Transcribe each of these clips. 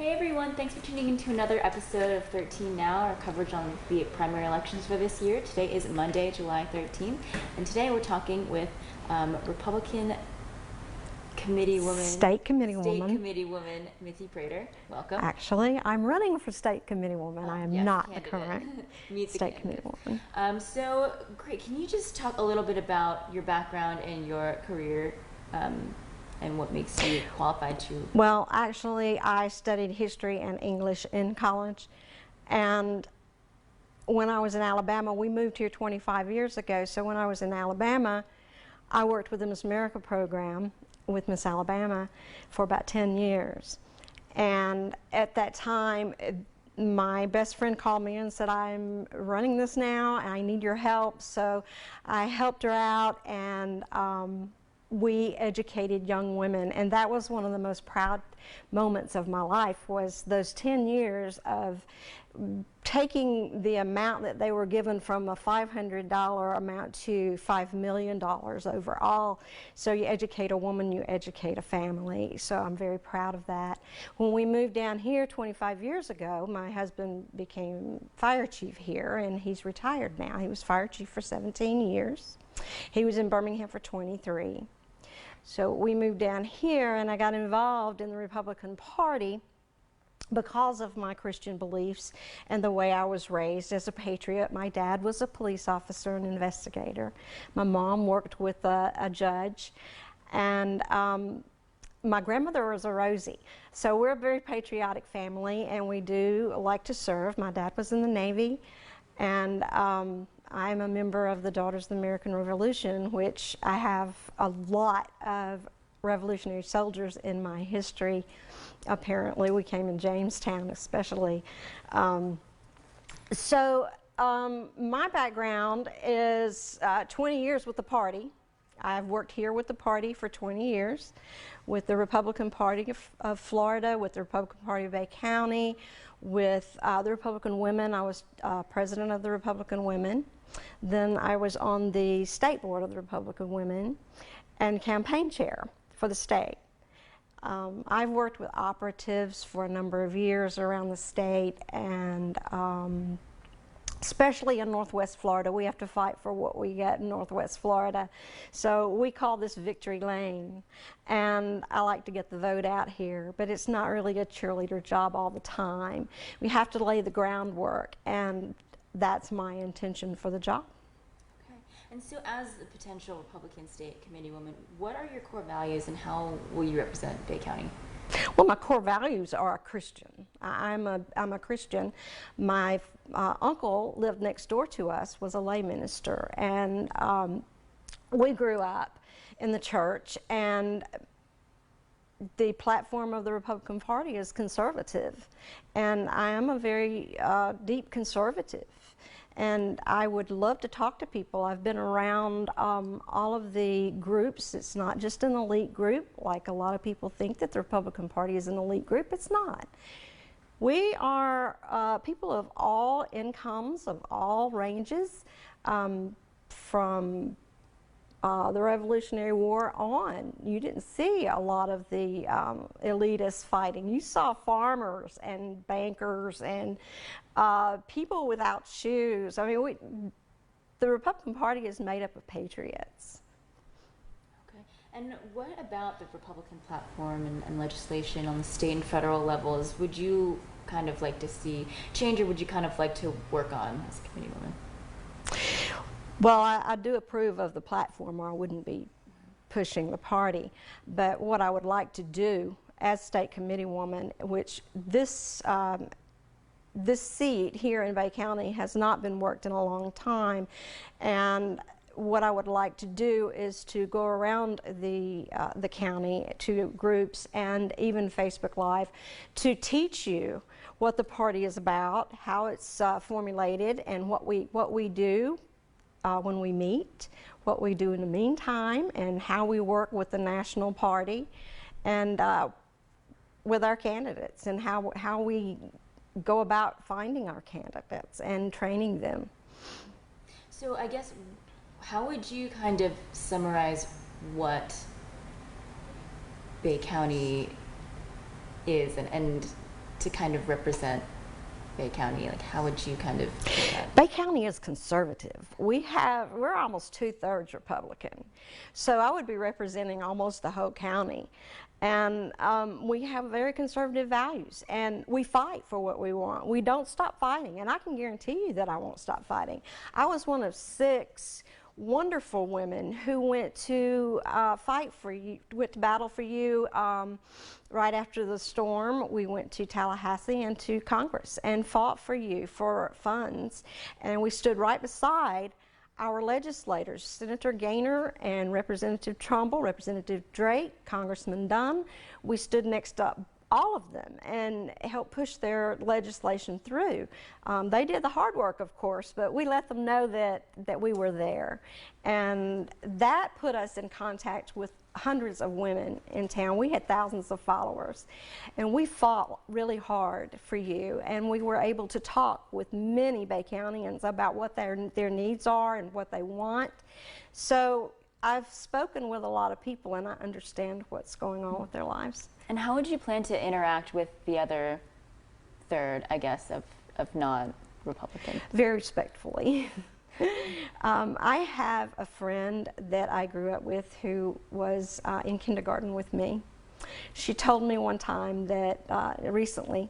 Hey everyone, thanks for tuning in to another episode of 13 Now, our coverage on the primary elections for this year. Today is Monday, July 13th, and today we're talking with Republican State Committeewoman Mitzi Prater. Welcome. Actually, I'm running for State Committeewoman. I am not the current State Committeewoman. So, great. Can you just talk a little bit about your background and your career and what makes you qualified to? Well, actually, I studied history and English in college, and when I was in Alabama, we moved here 25 years ago, so when I was in Alabama, I worked with the Miss America program with Miss Alabama for about 10 years. And at that time, my best friend called me and said, I'm running this now and I need your help. So I helped her out, and we educated young women, and that was one of the most proud moments of my life, was those 10 years of taking the amount that they were given from a $500 amount to $5 million overall. So you educate a woman, you educate a family. So I'm very proud of that. When we moved down here 25 years ago, my husband became fire chief here, and he's retired now. He was fire chief for 17 years. He was in Birmingham for 23. So we moved down here, and I got involved in the Republican Party because of my Christian beliefs and the way I was raised as a patriot. My dad was a police officer and investigator. My mom worked with a judge, and my grandmother was a Rosie. So we're a very patriotic family, and we do like to serve. My dad was in the Navy, and I'm a member of the Daughters of the American Revolution, which I have a lot of revolutionary soldiers in my history. Apparently, we came in Jamestown especially. My background is 20 years with the party. I've worked here with the party for 20 years, with the Republican Party of Florida, with the Republican Party of Bay County, with the Republican Women. I was president of the Republican Women. Then I was on the state board of the Republican Women and campaign chair for the state. I've worked with operatives for a number of years around the state, and especially in Northwest Florida. We have to fight for what we get in Northwest Florida. So we call this Victory Lane, and I like to get the vote out here, but it's not really a cheerleader job all the time. We have to lay the groundwork, and that's my intention for the job. Okay. And so as a potential Republican State Committeewoman, what are your core values and how will you represent Bay County? Well, my core values are a Christian. I'm a Christian. My uncle lived next door to us, was a lay minister, and we grew up in the church, and the platform of the Republican Party is conservative, and I am a very deep conservative, and I would love to talk to people. I've been around all of the groups. It's not just an elite group, like a lot of people think that the Republican Party is an elite group. It's not. We are people of all incomes, of all ranges, from the Revolutionary War on. You didn't see a lot of the elitists fighting. You saw farmers and bankers and people without shoes. I mean, the Republican Party is made up of patriots. Okay. And what about the Republican platform and legislation on the state and federal levels would you kind of like to see change, or would you kind of like to work on as a Committeewoman? Well, I do approve of the platform, or I wouldn't be pushing the party. But what I would like to do as State Committeewoman, which this seat here in Bay County has not been worked in a long time, and what I would like to do is to go around the county to groups and even Facebook Live to teach you what the party is about, how it's formulated, and what we do when we meet, what we do in the meantime, and how we work with the national party and with our candidates, and how we go about finding our candidates and training them. So I guess, how would you kind of summarize what Bay County is and to kind of represent Bay County? Like, how would you kind of do that? Bay County is conservative. We're almost 2/3 Republican. So I would be representing almost the whole county. And we have very conservative values, and we fight for what we want. We don't stop fighting, and I can guarantee you that I won't stop fighting. I was one of 6 wonderful women who went to fight for you, went to battle for you. Right after the storm, we went to Tallahassee and to Congress and fought for you for funds, and we stood right beside our legislators, Senator Gaynor and Representative Trumbull, Representative Drake, Congressman Dunn. We stood next to all of them and helped push their legislation through. They did the hard work, of course, but we let them know that we were there. And that put us in contact with hundreds of women in town. We had thousands of followers, and we fought really hard for you, and we were able to talk with many Bay Countians about what their needs are and what they want. So I've spoken with a lot of people, and I understand what's going on with their lives. And how would you plan to interact with the other third, I guess, of non-Republican? Very respectfully. I have a friend that I grew up with who was in kindergarten with me. She told me one time that recently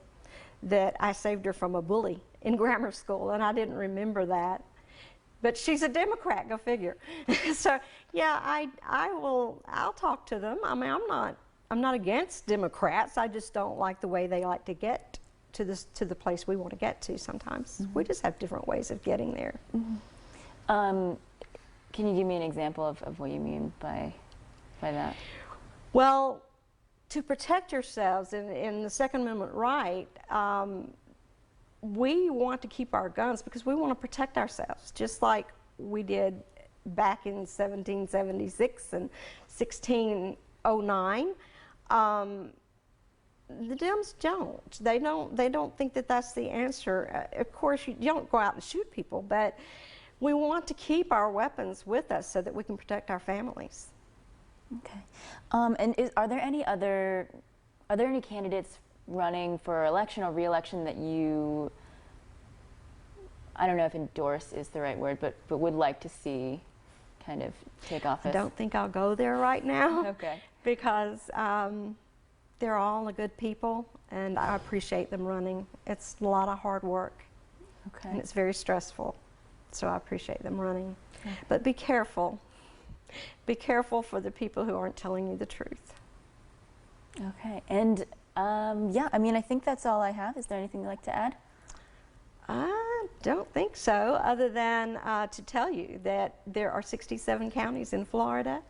that I saved her from a bully in grammar school, and I didn't remember that. But she's a Democrat, go figure. So yeah, I'll talk to them. I mean, I'm not against Democrats. I just don't like the way they like to get to the place we want to get to sometimes. Mm-hmm. We just have different ways of getting there. Mm-hmm. Can you give me an example of what you mean by that? Well, to protect yourselves in the Second Amendment right, we want to keep our guns because we want to protect ourselves, just like we did back in 1776 and 1609. The Dems don't. They don't think that that's the answer. Of course, you don't go out and shoot people, but we want to keep our weapons with us so that we can protect our families. Okay. And are there any candidates running for election or re-election that you, I don't know if endorse is the right word, but would like to see kind of take office? I don't think I'll go there right now. Okay. Because they're all good people, and I appreciate them running. It's a lot of hard work. Okay. And it's very stressful. So I appreciate them running. Okay. But be careful. Be careful for the people who aren't telling you the truth. Okay. And yeah, I mean, I think that's all I have. Is there anything you'd like to add? I don't think so, other than to tell you that there are 67 counties in Florida.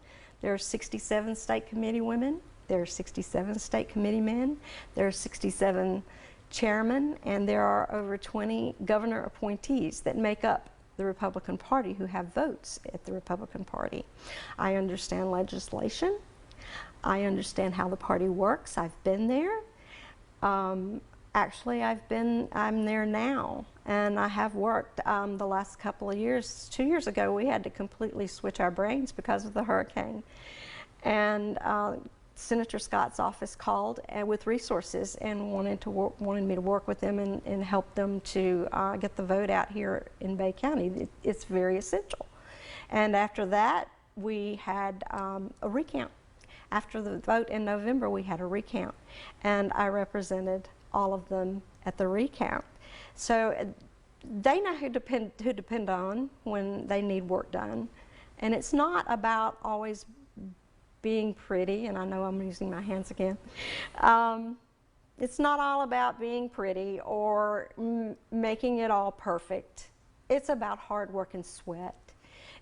There are 67 state committee women. There are 67 state committee men. There are 67 chairmen, and there are over 20 governor appointees that make up the Republican Party who have votes at the Republican Party. I understand legislation. I understand how the party works. I've been there. Actually, I'm there now, and I have worked the last couple of years. 2 years ago, we had to completely switch our brains because of the hurricane. And Senator Scott's office called with resources and wanted me to work with them and help them to get the vote out here in Bay County. It's very essential. And after that, we had a recount. After the vote in November, we had a recount, and I represented all of them at the recount. So they know who depend on when they need work done. And it's not about always being pretty, and I know I'm using my hands again. It's not all about being pretty or making it all perfect. It's about hard work and sweat.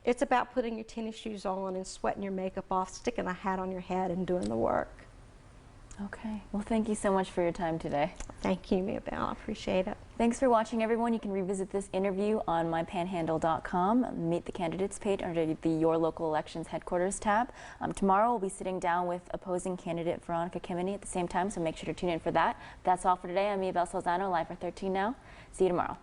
It's about putting your tennis shoes on and sweating your makeup off, sticking a hat on your head and doing the work. Okay. Well, thank you so much for your time today. Thank you, Mabel. I appreciate it. Thanks for watching, everyone. You can revisit this interview on mypanhandle.com. Meet the candidates page under the Your Local Elections Headquarters tab. Tomorrow we'll be sitting down with opposing candidate Veronica Kimeny at the same time, so make sure to tune in for that. That's all for today. I'm Mabel Salzano, live for 13 Now. See you tomorrow.